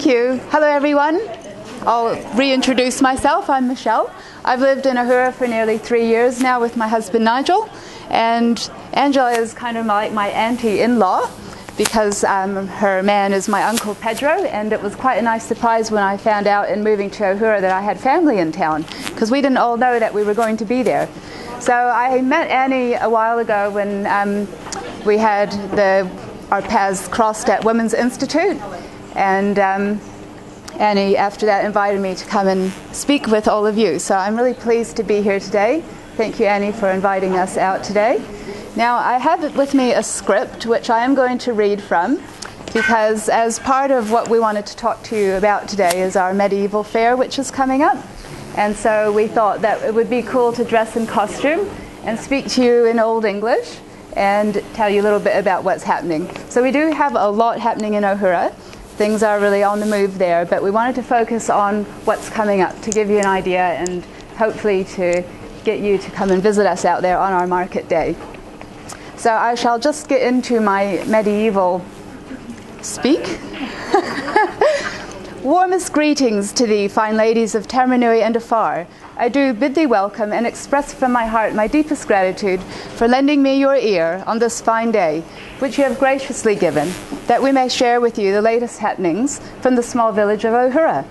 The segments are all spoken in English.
Thank you. Hello, everyone. I'll reintroduce myself. I'm Michelle. I've lived in Ohura for nearly 3 years now with my husband Nigel, and Angela is kind of like my auntie-in-law because her man is my uncle Pedro, and it was quite a nice surprise when I found out in moving to Ohura that I had family in town, because we didn't all know that we were going to be there. So I met Annie a while ago when we had our paths crossed at Women's Institute, and Annie after that invited me to come and speak with all of you. So I'm really pleased to be here today. Thank you, Annie, for inviting us out today. Now, I have with me a script which I am going to read from, because as part of what we wanted to talk to you about today is our medieval fair, which is coming up. And so we thought that it would be cool to dress in costume and speak to you in Old English and tell you a little bit about what's happening. So we do have a lot happening in Ohura. Things are really on the move there, but we wanted to focus on what's coming up to give you an idea and hopefully to get you to come and visit us out there on our market day. So I shall just get into my medieval speak. Warmest greetings to thee, fine ladies of Taumarunui and afar. I do bid thee welcome and express from my heart my deepest gratitude for lending me your ear on this fine day, which you have graciously given, that we may share with you the latest happenings from the small village of Ohura,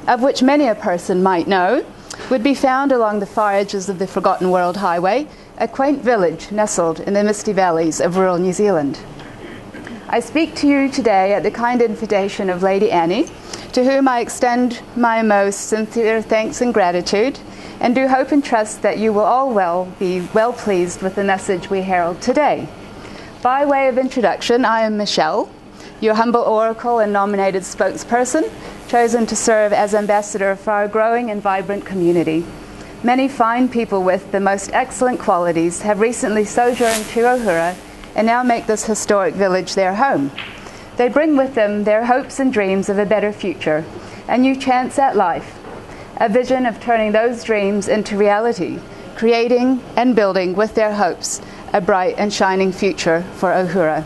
of which many a person might know, would be found along the far edges of the Forgotten World Highway, a quaint village nestled in the misty valleys of rural New Zealand. I speak to you today at the kind invitation of Lady Annie, to whom I extend my most sincere thanks and gratitude, and do hope and trust that you will all be well pleased with the message we herald today. By way of introduction, I am Michelle, your humble oracle and nominated spokesperson, chosen to serve as ambassador for our growing and vibrant community. Many fine people with the most excellent qualities have recently sojourned to Ohura and now make this historic village their home. They bring with them their hopes and dreams of a better future, a new chance at life, a vision of turning those dreams into reality, creating and building with their hopes a bright and shining future for Ohura.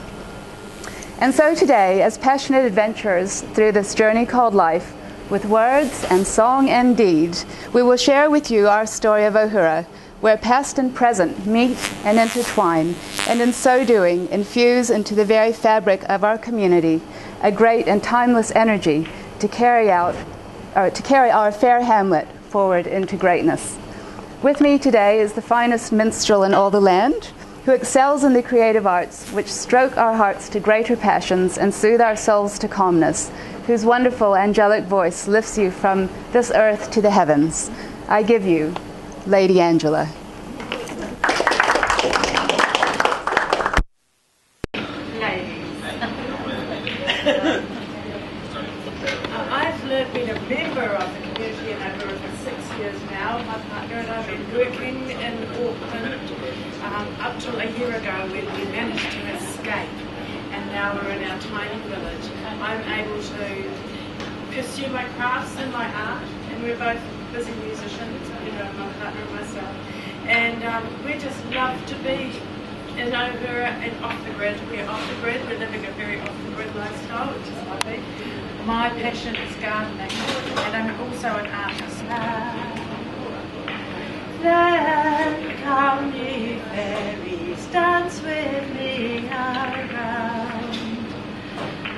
And so today, as passionate adventurers through this journey called life, with words and song and deed, we will share with you our story of Ohura, where past and present meet and intertwine, and in so doing infuse into the very fabric of our community a great and timeless energy to carry our fair hamlet forward into greatness. With me today is the finest minstrel in all the land, who excels in the creative arts which stroke our hearts to greater passions and soothe our souls to calmness, whose wonderful angelic voice lifts you from this earth to the heavens. I give you Lady Angela. I've been a member of the community in Ohura for 6 years now. My partner and I have been working in Auckland up till a year ago when we managed to escape, and now we're in our tiny village. I'm able to pursue my crafts and my art, and we're both busy musicians, my partner and myself, and we just love to be in Ohura and off the grid. We're off the grid, we're living a very off the grid lifestyle, which is lovely. My passion is gardening, and I'm also an artist. Then come ye fairies, dance with me around,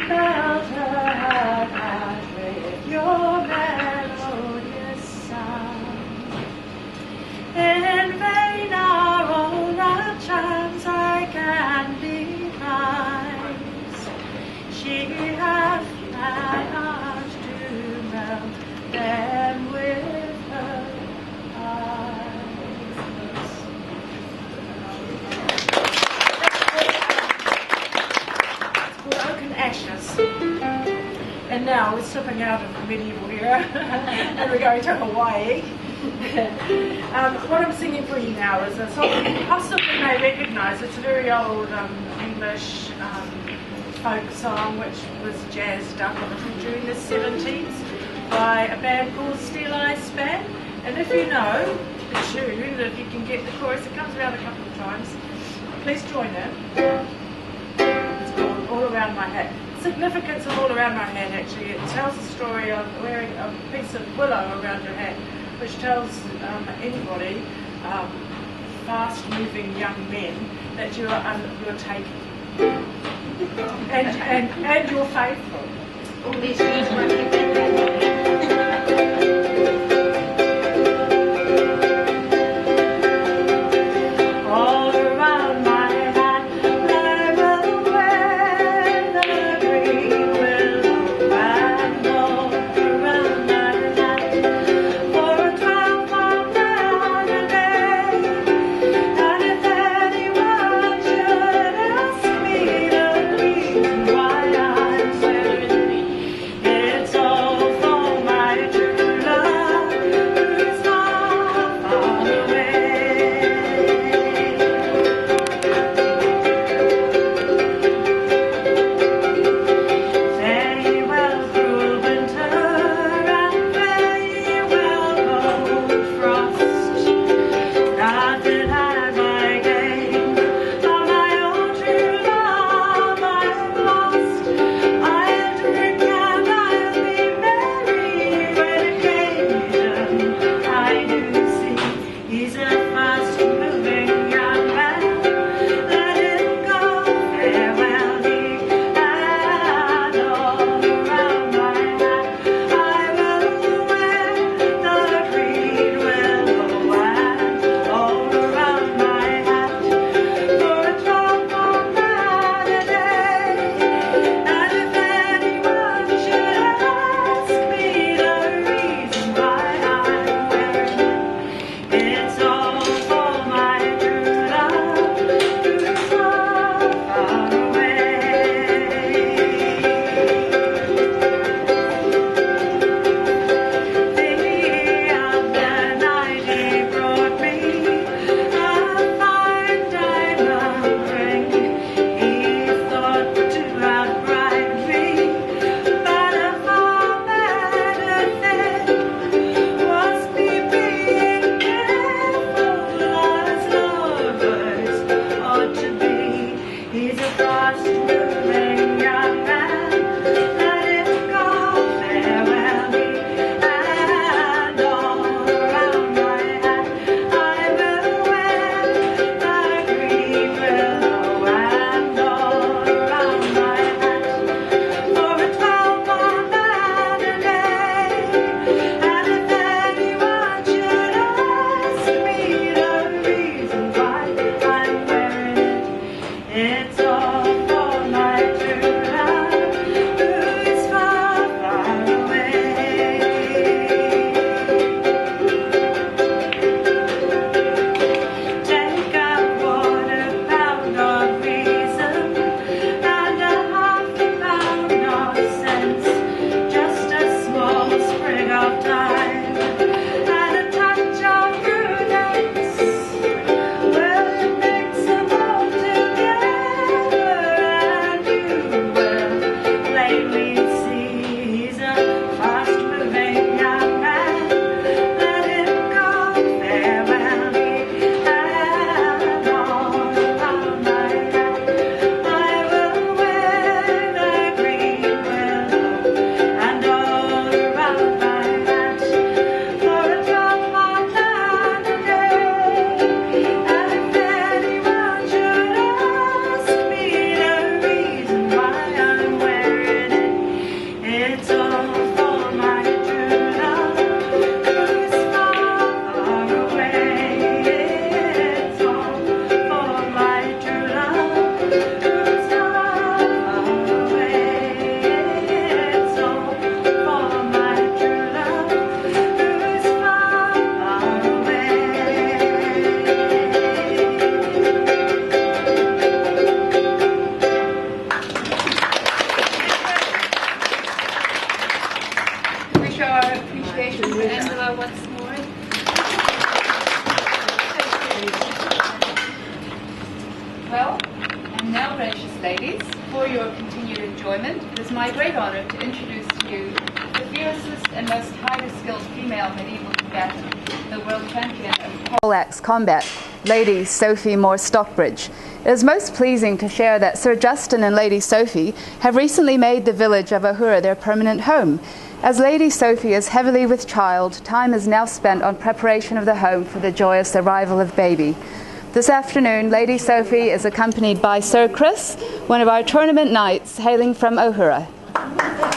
melt her heart with your melodious sound. In vain are all the charms I can devise. She hath my heart to melt them with her eyes. It's called Oak and Ashes. And now we're slipping out of the medieval era and we're going to Hawaii. What I'm singing for you now is a song you possibly may recognise. It's a very old English folk song which was jazzed up a little during the 70s by a band called Steel Eye Span. And if you know the tune, if you can get the chorus, it comes around a couple of times, please join in. It's called All Around My Head. significance of all around my hat actually. It tells the story of wearing a piece of willow around your hat, which tells anybody, fast-moving young men, that you're taken. and you're faithful. All these years working. Well, and now, gracious ladies, for your continued enjoyment, it is my great honour to introduce to you the fiercest and most highly skilled female medieval combatant, the world champion of poleaxe combat, Lady Sophie Moore Stockbridge. It is most pleasing to share that Sir Justin and Lady Sophie have recently made the village of Ohura their permanent home. As Lady Sophie is heavily with child, time is now spent on preparation of the home for the joyous arrival of baby. This afternoon, Lady Sophie is accompanied by Sir Chris, one of our tournament knights hailing from Ohura.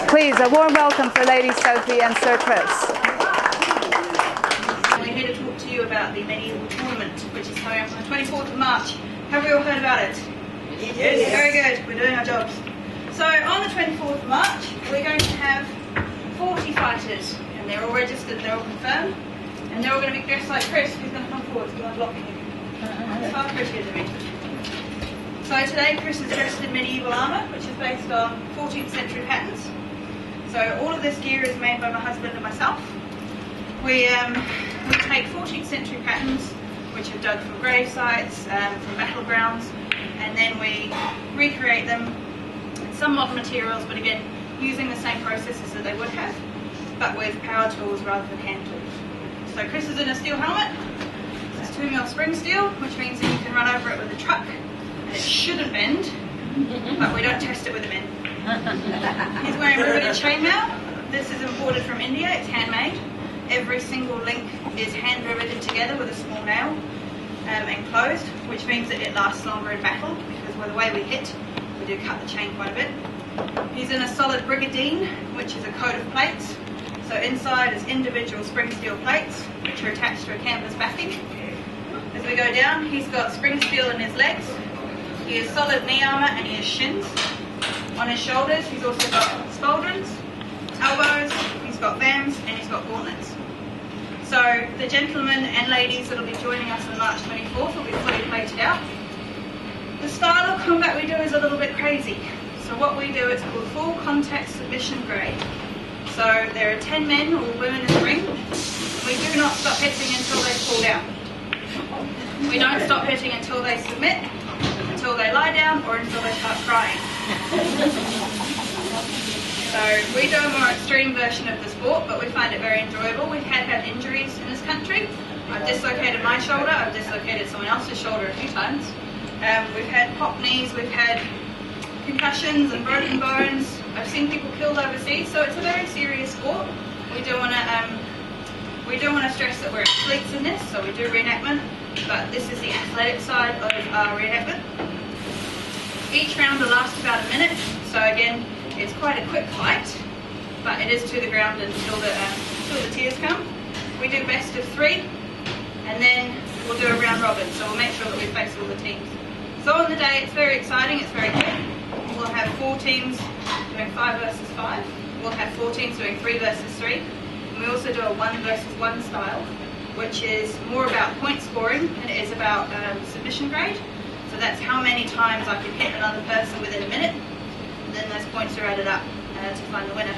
Please, a warm welcome for Lady Sophie and Sir Chris. We're here to talk to you about the medieval tournament, which is coming up on the 24th of March. Have we all heard about it? Yes. Very good. We're doing our jobs. So on the 24th of March, we're going to have 40 fighters, and they're all registered, they're all confirmed, and they're all going to be dressed like Chris, who's going to come forward to unlock you. That's how Chris is doing. So today, Chris is dressed in medieval armour, which is based on 14th century patterns. So all of this gear is made by my husband and myself. We take 14th century patterns, which are dug from grave sites, from battlegrounds, and then we recreate them in some modern materials, but again, using the same processes that they would have, but with power tools rather than hand tools. So Chris is in a steel helmet. It's 2mm spring steel, which means that you can run over it with a truck, and it shouldn't bend, but we don't test it with a bend. He's wearing riveted chainmail. This is imported from India, it's handmade. Every single link is hand riveted together with a small nail and closed, which means that it lasts longer in battle, because with the way we hit, we do cut the chain quite a bit. He's in a solid brigadine, which is a coat of plates. So inside is individual spring steel plates, which are attached to a canvas backing. As we go down, he's got spring steel in his legs. He has solid knee armour and he has shins. On his shoulders, he's also got spaldrons, elbows, he's got vams, and he's got gauntlets. So the gentlemen and ladies that will be joining us on March 24th will be fully plated out. The style of combat we do is a little bit crazy. So what we do is called full contact submission grade. So there are 10 men or women in the ring. We do not stop hitting until they fall down. We don't stop hitting until they submit, until they lie down, or until they start crying. So we do a more extreme version of the sport, but we find it very enjoyable. We've had injuries in this country. I've dislocated my shoulder, I've dislocated someone else's shoulder a few times. We've had pop knees, we've had concussions and broken bones. I've seen people killed overseas, so it's a very serious sport. We do want to stress that we're athletes in this, so we do reenactment, but this is the athletic side of our reenactment. Each round will last about a minute, so again, it's quite a quick fight, but it is to the ground until the tears come. We do best of 3, and then we'll do a round robin, so we'll make sure that we face all the teams. So on the day, it's very exciting, it's very quick. We'll have 4 teams doing 5 versus 5. We'll have 4 teams doing 3 versus 3. And we also do a 1 versus 1 style, which is more about point scoring, and it is about submission grade. So that's how many times I can hit another person within a minute, and then those points are added up to find the winner.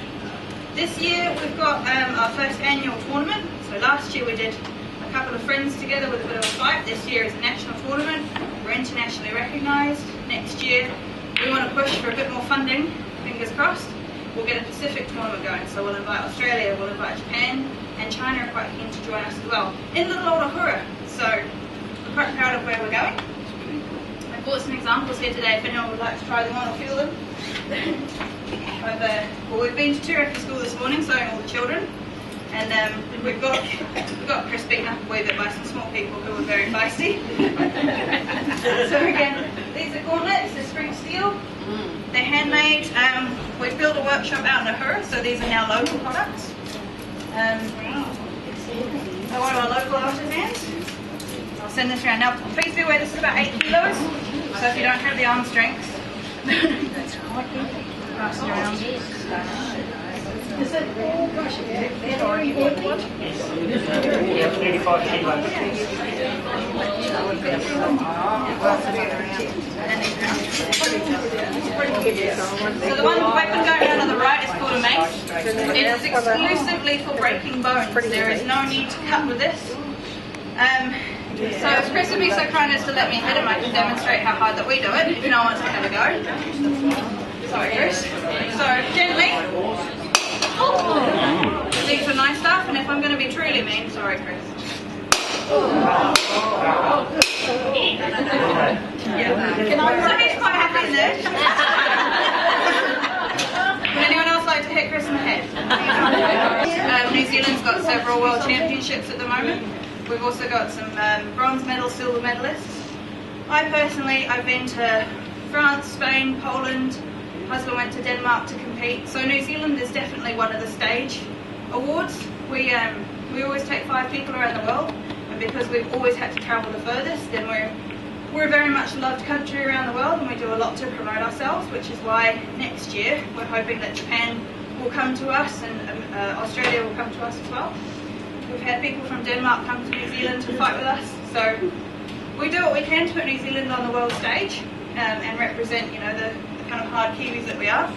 This year we've got our first annual tournament. So last year we did a couple of friends together with a bit of a fight. This year is a national tournament. We're internationally recognised. Next year we want to push for a bit more funding, fingers crossed. We'll get a Pacific tournament going, so we'll invite Australia, we'll invite Japan, and China are quite keen to join us as well. In little old Ohura, so we're quite proud of where we're going. I brought some examples here today if anyone would like to try them on or feel them. We've been to Tiraki school this morning, showing all the children, and we've got Chris beaten up a wee bit by some small people who were very feisty. So again, these are gauntlets, they're spring steel, they're handmade. We've built a workshop out in Ohura, so these are now local products. So one of our local artisans. I'll send this around. Now, please be aware this is about 8 kilos, so if you don't have the arm strength, pass it around. Is it? Oh gosh, sorry, you want one? Yes, 85 kilos. So the weapon going around on the right is called a mace. It is exclusively for breaking bones. There is no need to cut with this. So if Chris would be so kind as to let me hit him, I can demonstrate how hard that we do it, if no one wants to have a go. Sorry, Chris. So gently. These are nice stuff, and if I'm going to be truly mean, sorry Chris. So he's quite happy in there. Would anyone else like to hit Chris in the head? New Zealand's got several world championships at the moment. We've also got some bronze medal, silver medalists. I've been to France, Spain, Poland. Husband went to Denmark to compete. So New Zealand is definitely one of the stage awards. We always take 5 people around the world, and because we've always had to travel the furthest, then we're a very much loved country around the world, and we do a lot to promote ourselves, which is why next year we're hoping that Japan will come to us and Australia will come to us as well. We've had people from Denmark come to New Zealand to fight with us, so we do what we can to put New Zealand on the world stage and represent, you know, the kind of hard Kiwis that we are.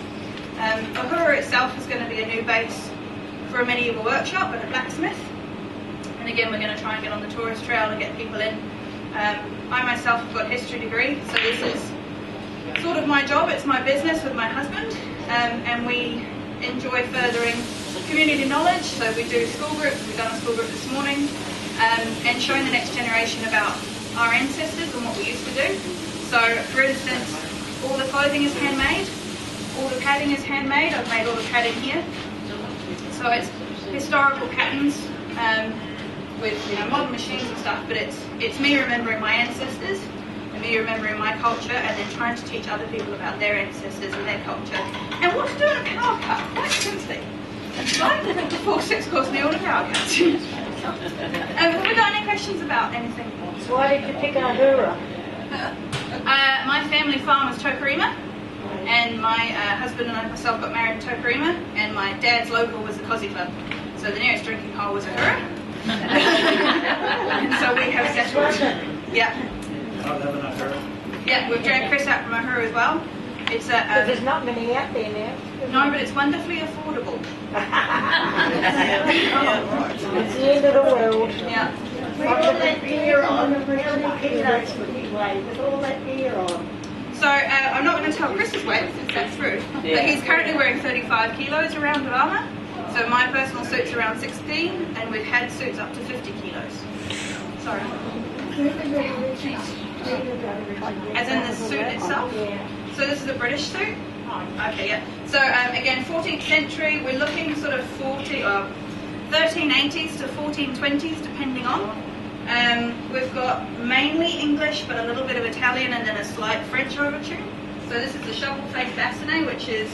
Ohura itself is going to be a new base for a medieval workshop and a blacksmith, and again we're going to try and get on the tourist trail and get people in. I myself have got a history degree, so this is sort of my job. It's my business with my husband, and we enjoy furthering community knowledge. So we do school groups. We've done a school group this morning, and showing the next generation about our ancestors and what we used to do. So, for instance, all the clothing is handmade, all the padding is handmade. I've made all the padding here. So it's historical patterns with, you know, modern machines and stuff, but it's me remembering my ancestors and me remembering my culture, and then trying to teach other people about their ancestors and their culture and what to do in a power cut. Quite simply, right? A full 6-course meal and a power cut. Have we got any questions about anything? So why did you pick Ohura? My family farm is Taumarunui, and my husband and I myself got married in Taumarunui, and my dad's local was the Cozy Club, so the nearest drinking hole was Ohura. And so we have settled. Yeah. Yeah, we've dragged Chris out from Ohura as well. It's There's not many out there now. no, but it's wonderfully affordable. It's the end of the world. Yeah. With all that gear on, how many kilos would you weigh with all that gear on? So I'm not going to tell Chris's weight since that's rude, but he's currently wearing 35 kilos around of armour. So my personal suit's around 16, and we've had suits up to 50 kilos. Sorry. As in the suit itself? So this is a British suit? Okay, yeah. So again, 14th century, we're looking sort of 1380s to 1420s, depending on. We've got mainly English, but a little bit of Italian, and then a slight French overture. So this is the shovel-faced bassinet, which is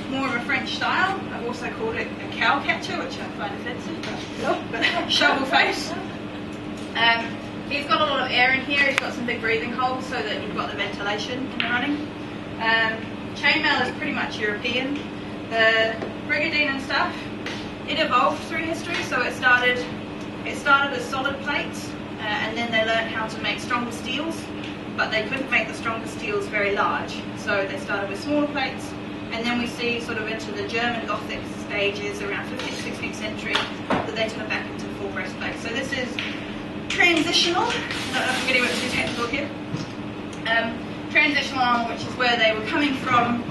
more of a French style. I've also called it a cow catcher, which I find offensive, but shovel face. He's got a lot of air in here. He's got some big breathing holes so that you've got the ventilation in the running. Chainmail is pretty much European. The brigandine and stuff, it evolved through history. So it started as solid plates, and then they learned how to make stronger steels, but they couldn't make the stronger steels very large. So they started with smaller plates. And then we see sort of into the German Gothic stages around 15th, 16th century that they turn back into full breastplate. So this is transitional. I'm getting a bit too technical here. Transitional armour, which is where they were coming from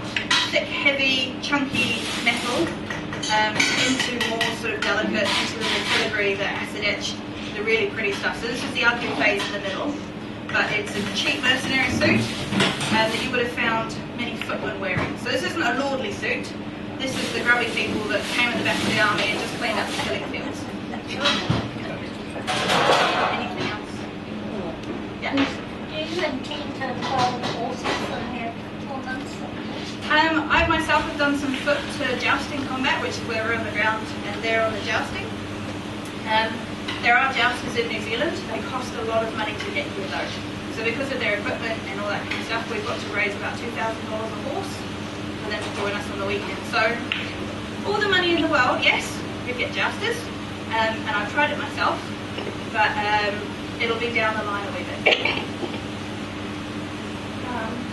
thick, heavy, chunky metal into more sort of delicate, into the filigree, the acid etch, the really pretty stuff. So this is the ugly phase in the middle. But it's a cheap mercenary suit that you would have found many footmen wearing. So this isn't a lordly suit. This is the grubby people that came at the back of the army and just cleaned up the killing fields. Anything else? Yeah. Do you intend to hold horses and have tournaments? I myself have done some foot to jousting combat, which is where we're on the ground and they're on the jousting. There are jousters in New Zealand. They cost a lot of money to get here though. So because of their equipment and all that kind of stuff, we've got to raise about $2,000 a horse for them to join us on the weekend. So all the money in the world, yes, you get jousters, and I've tried it myself, but it'll be down the line a wee bit.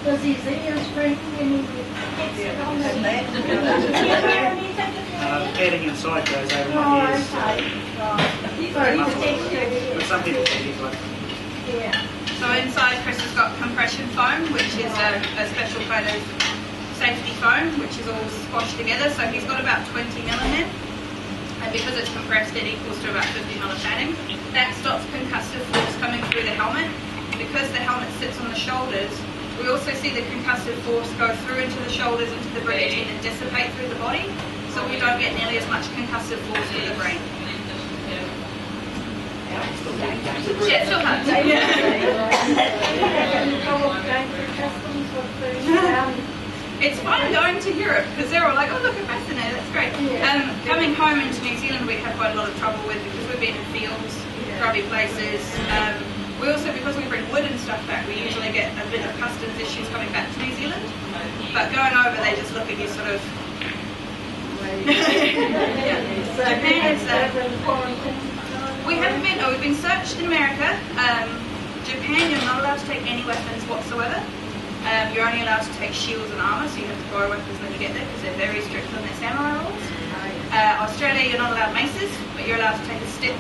Does his ears bring any exit on the Padding inside goes over my ears. But some people think it's like... Yeah. So inside Chris has got compression foam, which is a special kind of safety foam, which is all squashed together. So he's got about 20 mil in there, and because it's compressed, it equals to about 50 mil of padding. That stops concussive force coming through the helmet. Because the helmet sits on the shoulders, we also see the concussive force go through into the shoulders, into the bridge, and then dissipate through the body, so we don't get nearly as much concussive force through the brain. Yeah, still hard. It's fun going to Europe because they're all like, oh look, a fascinating, that's great. Coming home into New Zealand we have quite a lot of trouble with because we've been in fields, grubby places. We also, because we bring wood and stuff back, we usually get a bit of customs issues coming back to New Zealand. But going over, they just look at you sort of... Japan is... we haven't been... Oh, we've been searched in America. Japan, you're not allowed to take any weapons whatsoever. You're only allowed to take shields and armour, so you have to borrow weapons when you get there because they're very strict on their samurai rules. Australia, you're not allowed maces, but you're allowed to take a stick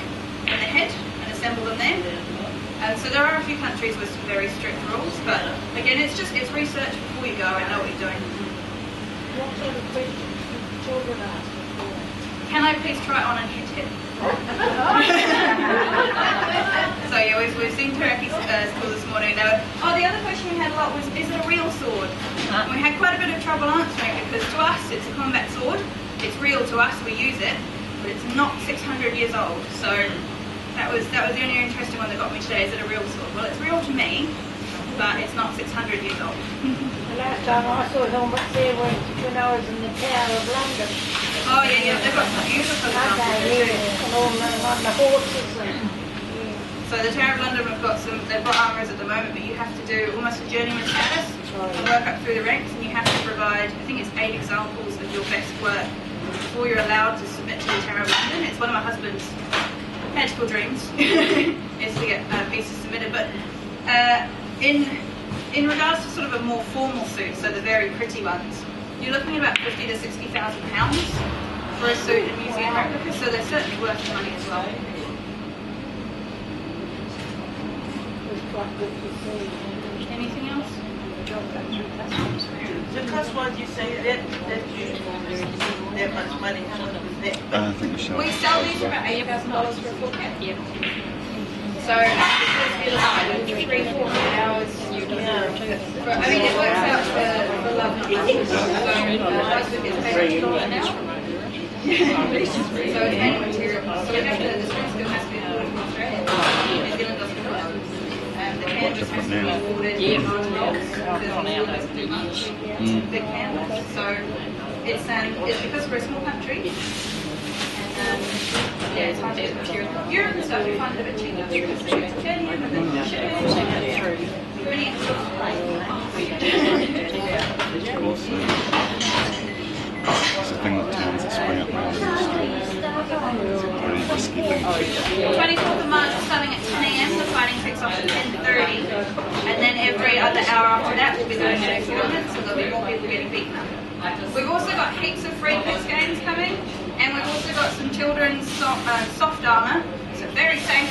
and a head and assemble them there. So there are a few countries with some very strict rules, but again, it's research before you go and know what you're doing. What sort of questions do children ask before? Can I please try it on and hit him? So yeah, we've seen Turkey school this morning. Oh, the other question we had a lot was, is it a real sword? And we had quite a bit of trouble answering it because to us it's a combat sword. It's real to us, we use it, but it's not 600 years old. So that was the only interesting one that got me today. Is it a real sword? Well, it's real to me, but it's not 600 years old. The last time I saw helmets there was when I was in the Tower of London. Oh yeah, they've got some beautiful examples Okay, too. and all on the horses and... So the Tower of London, they've got armourers at the moment, but you have to do almost a journeyman status and work up through the ranks, and you have to provide, I think it's 8 examples of your best work before you're allowed to submit to the Tower of London. It's one of my husband's magical dreams is to get pieces submitted, but in regards to sort of a more formal suit, so the very pretty ones, you're looking at about £50,000 to £60,000 for a suit in museum replicas, so they're certainly worth the money as well. It was quite good to see. Anything else? The cost was, you say that you that much money, how much was that? I think We sell these for about $8,000 for a full kit. Yeah. So it's 3-4 hours. I mean, it works out for love not money. So my husband gets paid $1 an hour. So it's manual material. So we have the strings still has to be imported from Australia. New Zealand doesn't do it. The canvas has to be imported in rolls because New Zealand doesn't do much. Big canvas. So it's because we're a small country. And yeah, it's hard to get material. Europe and stuff, you find it a bit cheaper because they use titanium and then shipping. Pretty It's a thing that tends to spring up now. It's a pretty risky thing. 24th of March starting at 10 AM, the fighting kicks off at 10:30, and then every other hour after that we'll be doing an experiment, so there'll be more people getting beaten up. We've also got heaps of free kids games coming, and we've also got some children's soft armour, so very safe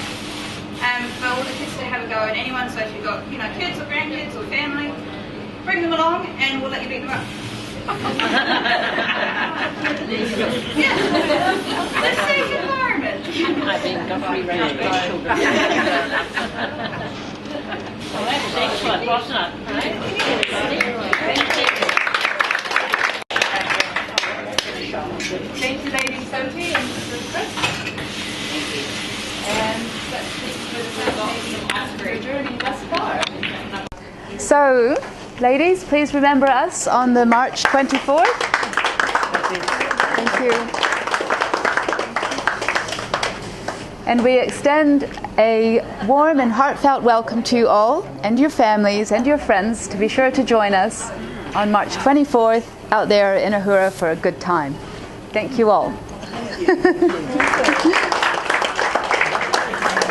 for all the kids to have a go, and anyone, so if you've got kids or grandkids or family, bring them along and we'll let you beat them up. Yeah, let's safe environment. I think got free range for children. Well, that's excellent, wasn't it? Thank you, Lady Sophie and Mr. Chris. And that's it for the presentation for journey thus far. So, ladies, please remember us on the March 24th. Thank you. And we extend a warm and heartfelt welcome to you all and your families and your friends to be sure to join us on March 24th out there in Ohura for a good time. Thank you all.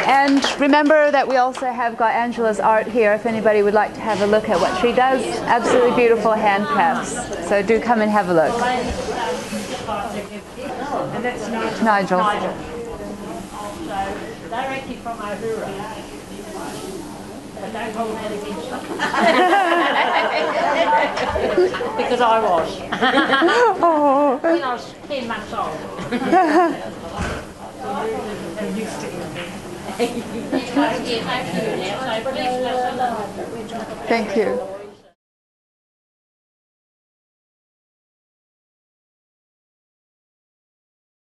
And remember that we also have got Angela's art here if anybody would like to have a look at what she does. Absolutely beautiful handcrafts. So do come and have a look. And that's Nigel. directly from Ohura. But don't hold that against them. Because I was. Oh. When I was 10 months old. Thank you.